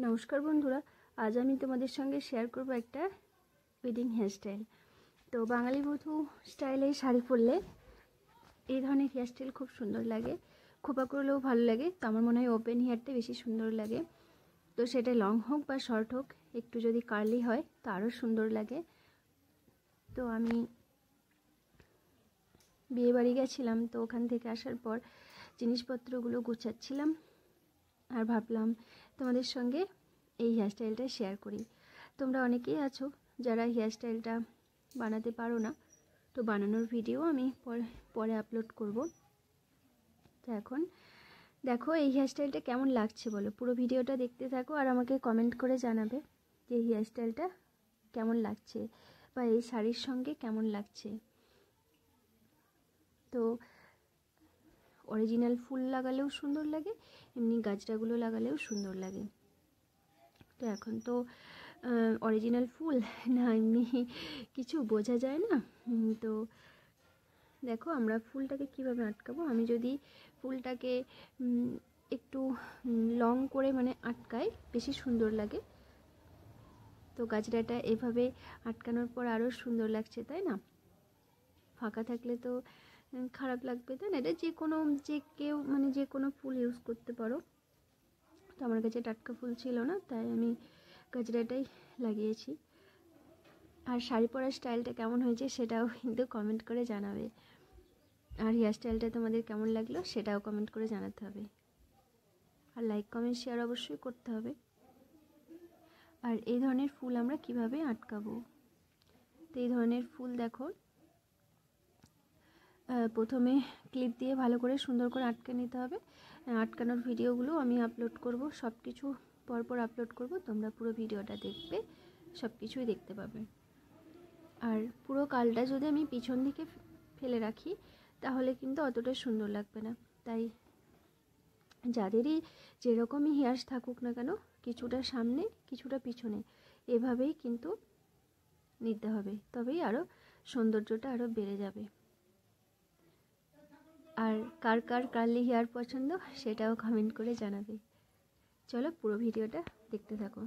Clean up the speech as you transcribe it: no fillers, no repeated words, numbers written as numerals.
নমস্কার বন্ধুরা, আজ আমি তোমাদের সঙ্গে শেয়ার করব একটা ওয়েডিং হেয়ারস্টাইল। তো বাঙালি বধূ স্টাইলে শাড়ি পরলে এই ধরনের হেয়ারস্টাইল খুব সুন্দর লাগে, খোপা করলেও ভালো লাগে। তো আমার মনে হয় ওপেন হেয়ারটা বেশি সুন্দর লাগে। তো সেটা লং হোক বা শর্ট হোক, একটু যদি কার্লি হয় তো আরও সুন্দর লাগে। তো আমি বিয়ে বাড়ি গেছিলাম, তো ওখান থেকে আসার পর জিনিসপত্রগুলো গুছাচ্ছিলাম আর ভাবলাম তোমাদের সঙ্গে এই হেয়ারস্টাইলটা শেয়ার করি। তোমরা অনেকেই আছো যারা হেয়ারস্টাইলটা বানাতে পারো না, তো বানানোর ভিডিও আমি পরে আপলোড করব। তো এখন দেখো এই হেয়ারস্টাইলটা কেমন লাগছে বলো, পুরো ভিডিওটা দেখতে থাকো আর আমাকে কমেন্ট করে জানাবে যে এই হেয়ারস্টাইলটা কেমন লাগছে বা এই শাড়ির সঙ্গে কেমন লাগছে। তো অরিজিনাল ফুল লাগালেও সুন্দর লাগে, এমনি গাজরাগুলো লাগালেও সুন্দর লাগে। তো এখন তো অরিজিনাল ফুল না এমনি কিছু বোঝা যায় না। তো দেখো আমরা ফুলটাকে কিভাবে আটকাবো। আমি যদি ফুলটাকে একটু লং করে মানে আটকাই বেশি সুন্দর লাগে। তো গাজরাটা এভাবে আটকানোর পর আরও সুন্দর লাগছে, তাই না? ফাঁকা থাকলে তো খারাপ লাগবে, তাই না? এটা যে কেউ মানে যে কোনো ফুল ইউজ করতে পারো। তো আমার কাছে টাটকা ফুল ছিল না, তাই আমি গাজরাটাই লাগিয়েছি। আর শাড়ি পরার স্টাইলটা কেমন হয়েছে সেটাও কিন্তু কমেন্ট করে জানাবে। আর হেয়ার স্টাইলটা তোমাদের কেমন লাগলো সেটাও কমেন্ট করে জানাতে হবে। আর লাইক কমেন্ট শেয়ার অবশ্যই করতে হবে। আর এই ধরনের ফুল আমরা কিভাবে আটকাবো, তো এই ধরনের ফুল দেখো প্রথমে ক্লিপ দিয়ে ভালো করে সুন্দর করে আটকে নিতে হবে। আটকানোর ভিডিওগুলো আমি আপলোড করব, সব কিছু পরপর আপলোড করব, তোমরা পুরো ভিডিওটা দেখবে, সব কিছুই দেখতে পাবে। আর পুরো কালটা যদি আমি পিছন দিকে ফেলে রাখি তাহলে কিন্তু অতটা সুন্দর লাগবে না। তাই যাদেরই যেরকমই হেয়ার থাকুক না কেন, কিছুটা সামনে কিছুটা পিছনে এভাবেই কিন্তু নিতে হবে, তবেই আরও সৌন্দর্যটা আরও বেড়ে যাবে। আর কার কার কার্লি হেয়ার পছন্দ সেটাও কমেন্ট করে জানাবে। চলো পুরো ভিডিওটা দেখতে থাকো।